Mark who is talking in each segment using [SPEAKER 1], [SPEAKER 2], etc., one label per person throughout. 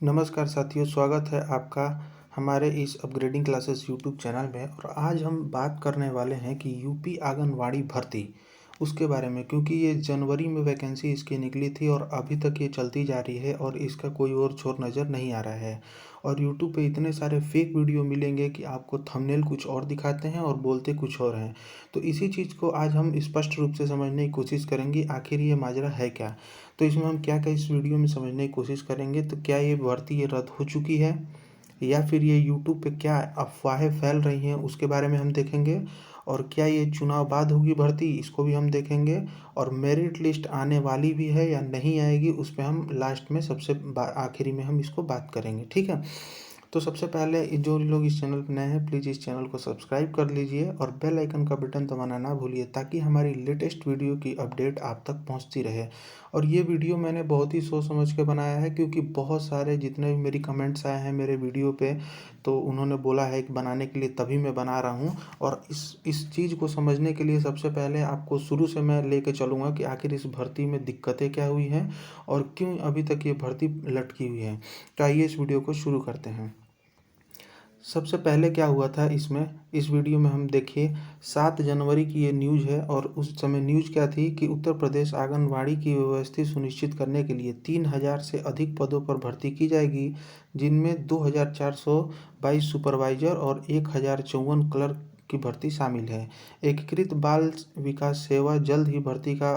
[SPEAKER 1] नमस्कार साथियों, स्वागत है आपका हमारे इस अपग्रेडिंग क्लासेस यूट्यूब चैनल में। और आज हम बात करने वाले हैं कि यूपी आंगनवाड़ी भर्ती उसके बारे में, क्योंकि ये जनवरी में वैकेंसी इसकी निकली थी और अभी तक ये चलती जा रही है और इसका कोई और छोर नज़र नहीं आ रहा है। और यूट्यूब पे इतने सारे फेक वीडियो मिलेंगे कि आपको थंबनेल कुछ और दिखाते हैं और बोलते कुछ और हैं। तो इसी चीज़ को आज हम स्पष्ट रूप से समझने की कोशिश करेंगे, आखिर ये माजरा है क्या। तो इसमें हम क्या क्या इस वीडियो में समझने की कोशिश करेंगे। तो क्या ये भर्ती ये रद्द हो चुकी है, या फिर ये यूट्यूब पे क्या अफवाहें फैल रही हैं उसके बारे में हम देखेंगे। और क्या ये चुनाव बाद होगी भर्ती, इसको भी हम देखेंगे। और मेरिट लिस्ट आने वाली भी है या नहीं आएगी, उस पर हम लास्ट में आखिरी में हम इसको बात करेंगे, ठीक है। तो सबसे पहले जो लोग इस चैनल पर नए हैं, प्लीज़ इस चैनल को सब्सक्राइब कर लीजिए और बेल आइकन का बटन दबाना ना भूलिए, ताकि हमारी लेटेस्ट वीडियो की अपडेट आप तक पहुंचती रहे। और ये वीडियो मैंने बहुत ही सोच समझ के बनाया है, क्योंकि बहुत सारे जितने भी मेरी कमेंट्स आए हैं मेरे वीडियो पे, तो उन्होंने बोला है कि बनाने के लिए, तभी मैं बना रहा हूँ। और इस चीज़ को समझने के लिए सबसे पहले आपको शुरू से मैं लेके चलूँगा कि आखिर इस भर्ती में दिक्कतें क्या हुई हैं और क्यों अभी तक ये भर्ती लटकी हुई है। तो आइए इस वीडियो को शुरू करते हैं। सबसे पहले क्या हुआ था इसमें, इस वीडियो में हम देखिए 7 जनवरी की ये न्यूज़ है। और उस समय न्यूज़ क्या थी कि उत्तर प्रदेश आंगनवाड़ी की व्यवस्था सुनिश्चित करने के लिए 3000 से अधिक पदों पर भर्ती की जाएगी, जिनमें 2422 सुपरवाइजर और 1054 क्लर्क की भर्ती शामिल है। एकीकृत बाल विकास सेवा जल्द ही भर्ती का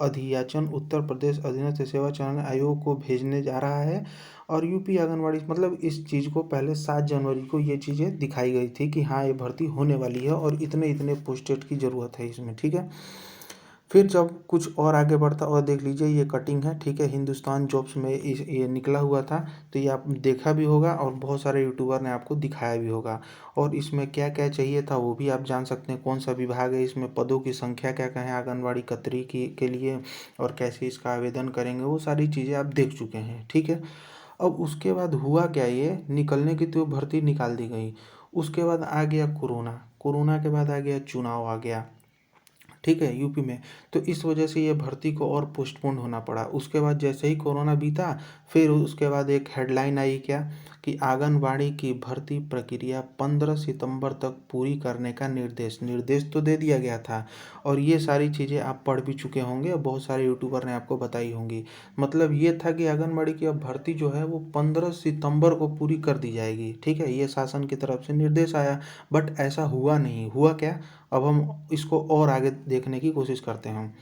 [SPEAKER 1] अधियाचन उत्तर प्रदेश अधीनस्थ सेवा चयन आयोग को भेजने जा रहा है। और यूपी आंगनवाड़ी, मतलब इस चीज़ को पहले 7 जनवरी को ये चीज़ें दिखाई गई थी कि हाँ, ये भर्ती होने वाली है और इतने इतने पोस्टेड की ज़रूरत है इसमें, ठीक है। फिर जब कुछ और आगे बढ़ता, और देख लीजिए ये कटिंग है, ठीक है, हिंदुस्तान जॉब्स में ये निकला हुआ था। तो ये आप देखा भी होगा और बहुत सारे यूट्यूबर ने आपको दिखाया भी होगा। और इसमें क्या क्या चाहिए था वो भी आप जान सकते हैं, कौन सा विभाग है इसमें, पदों की संख्या क्या क्या है आंगनवाड़ी कतरी की के लिए, और कैसे इसका आवेदन करेंगे, वो सारी चीज़ें आप देख चुके हैं, ठीक है। अब उसके बाद हुआ क्या, ये निकलने की तो भर्ती निकाल दी गई। उसके बाद आ गया कोरोना, कोरोना के बाद आ गया चुनाव आ गया, ठीक है, यूपी में। तो इस वजह से ये भर्ती को और पोस्टपोन होना पड़ा। उसके बाद जैसे ही कोरोना बीता, फिर उसके बाद एक हेडलाइन आई क्या, कि आंगनवाड़ी की भर्ती प्रक्रिया 15 सितंबर तक पूरी करने का निर्देश निर्देश तो दे दिया गया था। और ये सारी चीज़ें आप पढ़ भी चुके होंगे और बहुत सारे यूट्यूबर ने आपको बताई होंगी। मतलब ये था कि आंगनवाड़ी की अब भर्ती जो है वो 15 सितंबर को पूरी कर दी जाएगी, ठीक है, ये शासन की तरफ से निर्देश आया। बट ऐसा हुआ नहीं, हुआ क्या, अब हम इसको और आगे देखने की कोशिश करते हैं।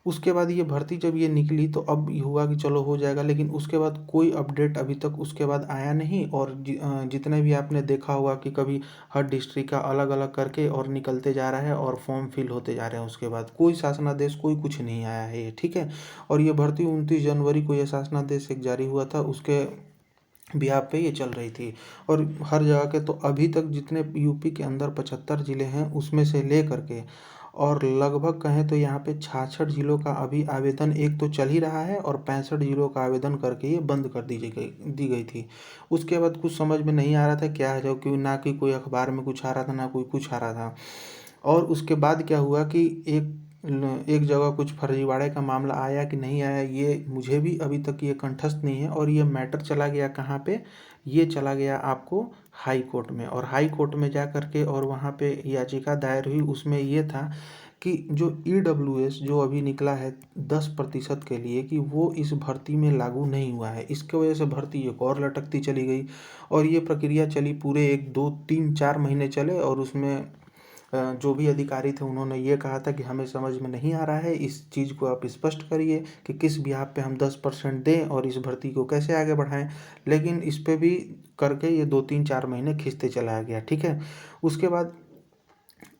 [SPEAKER 1] उसके बाद ये भर्ती जब ये निकली तो अब ये हुआ कि चलो हो जाएगा, लेकिन उसके बाद कोई अपडेट अभी तक उसके बाद आया नहीं। और जितने भी आपने देखा होगा कि कभी हर डिस्ट्रिक्ट का अलग अलग करके और निकलते जा रहा है और फॉर्म फिल होते जा रहे हैं, उसके बाद कोई शासनादेश कोई कुछ नहीं आया है ये, ठीक है। और ये भर्ती 29 जनवरी को ये शासनादेश एक जारी हुआ था, उसके बिहार पे ये चल रही थी। और हर जगह के, तो अभी तक जितने यूपी के अंदर 75 ज़िले हैं उसमें से ले करके, और लगभग कहें तो यहाँ पे 66 ज़िलों का अभी आवेदन एक तो चल ही रहा है, और 65 ज़िलों का आवेदन करके ये बंद कर दी गई थी। उसके बाद कुछ समझ में नहीं आ रहा था क्या है, जो कि ना कि कोई अखबार में कुछ आ रहा था ना कोई कुछ आ रहा था। और उसके बाद क्या हुआ कि एक जगह कुछ फर्जीवाड़े का मामला आया कि नहीं आया, ये मुझे भी अभी तक ये कंठस्थ नहीं है। और ये मैटर चला गया कहाँ पे, ये चला गया आपको हाई कोर्ट में। और हाई कोर्ट में जा कर के और वहाँ पे याचिका दायर हुई, उसमें ये था कि जो ईडब्ल्यूएस जो अभी निकला है 10% के लिए, कि वो इस भर्ती में लागू नहीं हुआ है। इसके वजह से भर्ती एक और लटकती चली गई। और ये प्रक्रिया चली पूरे 1 2 3 4 महीने चले। और उसमें जो भी अधिकारी थे उन्होंने ये कहा था कि हमें समझ में नहीं आ रहा है, इस चीज़ को आप स्पष्ट करिए कि किस बिहाफ पे हम 10% दें और इस भर्ती को कैसे आगे बढ़ाएं। लेकिन इस पे भी करके ये 2 3 4 महीने खींचते चलाया गया, ठीक है। उसके बाद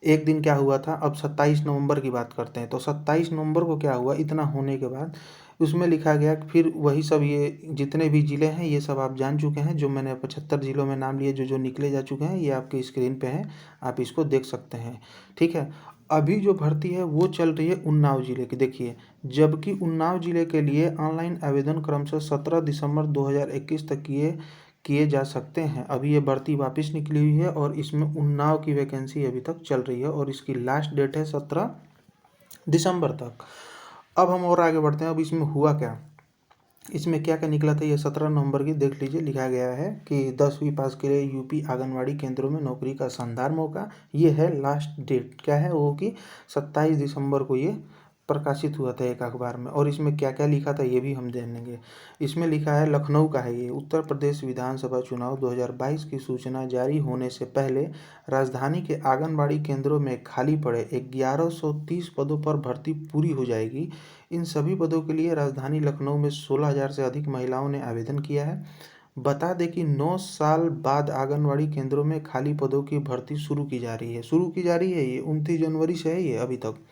[SPEAKER 1] एक दिन क्या हुआ था, अब 27 नवंबर की बात करते हैं। तो 27 नवंबर को क्या हुआ, इतना होने के बाद उसमें लिखा गया कि फिर वही सब, ये जितने भी ज़िले हैं ये सब आप जान चुके हैं, जो मैंने 75 ज़िलों में नाम लिए जो जो निकले जा चुके हैं, ये आपकी स्क्रीन पे हैं, आप इसको देख सकते हैं, ठीक है। अभी जो भर्ती है वो चल रही है उन्नाव ज़िले की, देखिए। जबकि उन्नाव ज़िले के लिए ऑनलाइन आवेदन क्रमशः 17 दिसंबर 2021 तक किए किए जा सकते हैं। अभी ये भर्ती वापस निकली हुई है और इसमें उन्नाव की वैकेंसी अभी तक चल रही है, और इसकी लास्ट डेट है 17 दिसंबर तक। अब हम और आगे बढ़ते हैं, अब इसमें हुआ क्या। इसमें क्या-क्या निकला था, ये 17 नवंबर की देख लीजिए। लिखा गया है कि 10वीं पास के लिए यूपी आंगनवाड़ी केंद्रों में नौकरी का शानदार मौका। ये है लास्ट डेट, क्या है वो कि 27 दिसंबर को ये प्रकाशित हुआ था एक अखबार में। और इसमें क्या-क्या लिखा था ये भी हम जानेंगे। इसमें लिखा है, लखनऊ का है ये, उत्तर प्रदेश विधानसभा चुनाव 2022 की सूचना जारी होने से पहले राजधानी के आंगनबाड़ी केंद्रों में खाली पड़े 1130 पदों पर भर्ती पूरी हो जाएगी। इन सभी पदों के लिए राजधानी लखनऊ में 16,000 से अधिक महिलाओं ने आवेदन किया है। बता दें कि 9 साल बाद आंगनबाड़ी केंद्रों में खाली पदों की भर्ती शुरू की जा रही है। ये 29 जनवरी से है ये अभी तक।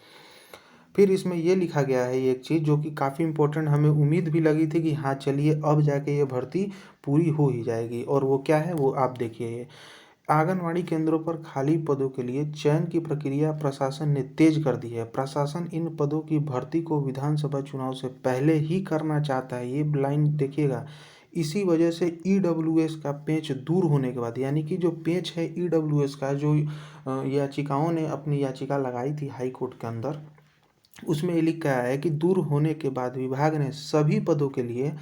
[SPEAKER 1] फिर इसमें ये लिखा गया है एक चीज़ जो कि काफ़ी इम्पोर्टेंट, हमें उम्मीद भी लगी थी कि हाँ चलिए अब जाके ये भर्ती पूरी हो ही जाएगी। और वो क्या है वो आप देखिए। ये आंगनवाड़ी केंद्रों पर खाली पदों के लिए चयन की प्रक्रिया प्रशासन ने तेज कर दी है। प्रशासन इन पदों की भर्ती को विधानसभा चुनाव से पहले ही करना चाहता है। ये लाइन देखिएगा। इसी वजह से ईडब्ल्यूएस का पेच दूर होने के बाद, यानी कि जो पेच है ईडब्ल्यूएस का, जो याचिकाओं ने अपनी याचिका लगाई थी हाई कोर्ट के अंदर, उसमें ये लिखा है कि दूर होने के बाद विभाग ने सभी पदों के लिए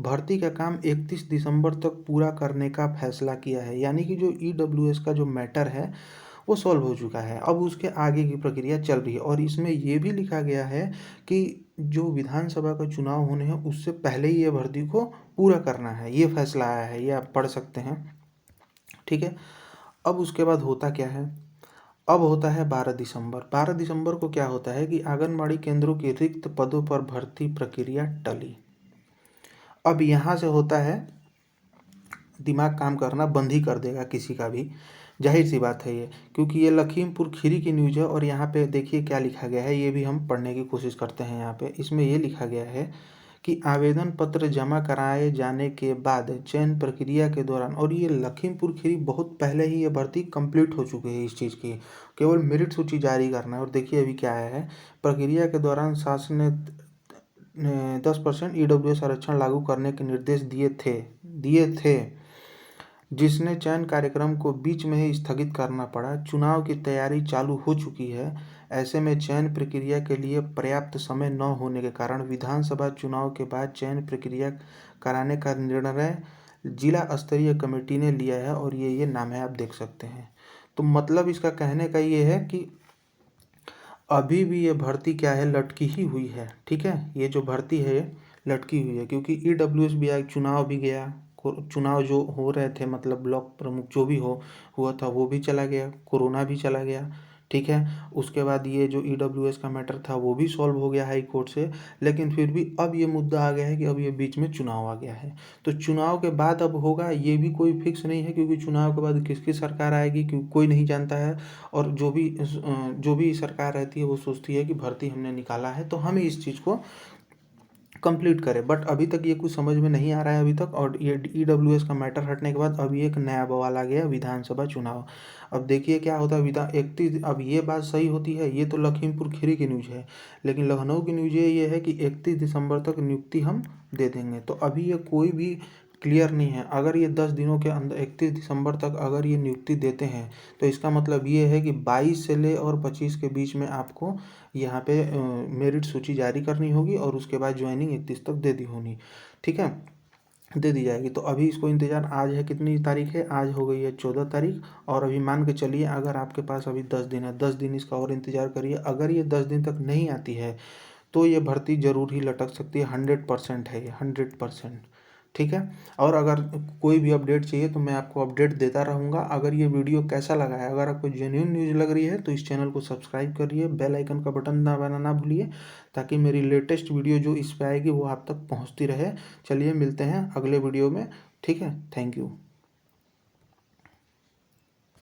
[SPEAKER 1] भर्ती का काम 31 दिसंबर तक पूरा करने का फैसला किया है। यानी कि जो ईडब्ल्यूएस का जो मैटर है वो सॉल्व हो चुका है। अब उसके आगे की प्रक्रिया चल रही है। और इसमें ये भी लिखा गया है कि जो विधानसभा का चुनाव होने हैं उससे पहले ही ये भर्ती को पूरा करना है। ये फैसला आया है, ये आप पढ़ सकते हैं। ठीक है। अब उसके बाद होता क्या है, अब होता है 12 दिसंबर। 12 दिसंबर को क्या होता है कि आंगनबाड़ी केंद्रों के रिक्त पदों पर भर्ती प्रक्रिया टली। अब यहाँ से होता है, दिमाग काम करना बंद ही कर देगा किसी का भी, जाहिर सी बात है ये, क्योंकि ये लखीमपुर खीरी की न्यूज़ है। और यहाँ पे देखिए क्या लिखा गया है, ये भी हम पढ़ने की कोशिश करते हैं। यहाँ पे इसमें ये लिखा गया है कि आवेदन पत्र जमा कराए जाने के बाद चयन प्रक्रिया के दौरान, और ये लखीमपुर खीरी बहुत पहले ही ये भर्ती कंप्लीट हो चुकी है इस चीज़ की, केवल मेरिट सूची जारी करना है। और देखिए अभी क्या आया है, प्रक्रिया के दौरान शासन ने 10% ईडब्ल्यूएस आरक्षण लागू करने के निर्देश दिए थे, जिसने चयन कार्यक्रम को बीच में ही स्थगित करना पड़ा। चुनाव की तैयारी चालू हो चुकी है। ऐसे में चयन प्रक्रिया के लिए पर्याप्त समय न होने के कारण विधानसभा चुनाव के बाद चयन प्रक्रिया कराने का निर्णय जिला स्तरीय कमेटी ने लिया है। और ये नाम है, आप देख सकते हैं। तो मतलब इसका कहने का ये है कि अभी भी ये भर्ती क्या है, लटकी ही हुई है। ठीक है, ये जो भर्ती है लटकी हुई है, क्योंकि ईडब्ल्यूएस भी आया, चुनाव भी गया, चुनाव जो हो रहे थे, मतलब ब्लॉक प्रमुख जो भी हुआ था वो भी चला गया, कोरोना भी चला गया। ठीक है, उसके बाद ये जो ईडब्ल्यूएस का मैटर था वो भी सॉल्व हो गया हाई कोर्ट से। लेकिन फिर भी अब ये मुद्दा आ गया है कि अब ये बीच में चुनाव आ गया है। तो चुनाव के बाद अब होगा ये भी कोई फिक्स नहीं है, क्योंकि चुनाव के बाद किसकी सरकार आएगी क्यों कोई नहीं जानता है। और जो भी सरकार रहती है वो सोचती है कि भर्ती हमने निकाला है तो हमें इस चीज़ को कंप्लीट करें। बट अभी तक ये कुछ समझ में नहीं आ रहा है अभी तक। और ये ईडब्ल्यूएस का मैटर हटने के बाद अभी एक नया बवाल आ गया, विधानसभा चुनाव। अब देखिए क्या होता है, विधान 31, अब ये बात सही होती है, ये तो लखीमपुर खीरी की न्यूज़ है, लेकिन लखनऊ की न्यूज़ ये है कि 31 दिसंबर तक नियुक्ति हम दे देंगे। तो अभी ये कोई भी क्लियर नहीं है। अगर ये 10 दिनों के अंदर 31 दिसंबर तक अगर ये नियुक्ति देते हैं तो इसका मतलब ये है कि 22 से ले और 25 के बीच में आपको यहाँ पे मेरिट सूची जारी करनी होगी, और उसके बाद ज्वाइनिंग 31 तक दे दी होनी। ठीक है, दे दी जाएगी। तो अभी इसको इंतज़ार, आज है कितनी तारीख है, आज हो गई है 14 तारीख। और अभी मान के चलिए अगर आपके पास अभी 10 दिन है, 10 दिन इसका और इंतज़ार करिए। अगर ये 10 दिन तक नहीं आती है तो ये भर्ती ज़रूर ही लटक सकती है। 100% है ये, 100%। ठीक है। और अगर कोई भी अपडेट चाहिए तो मैं आपको अपडेट देता रहूँगा। अगर ये वीडियो कैसा लगा है, अगर आपको जेन्युइन न्यूज़ लग रही है तो इस चैनल को सब्सक्राइब करिए, बेल आइकन का बटन दबाना ना भूलिए, ताकि मेरी लेटेस्ट वीडियो जो इस पे आएगी वो आप तक पहुँचती रहे। चलिए मिलते हैं अगले वीडियो में। ठीक है, थैंक यू।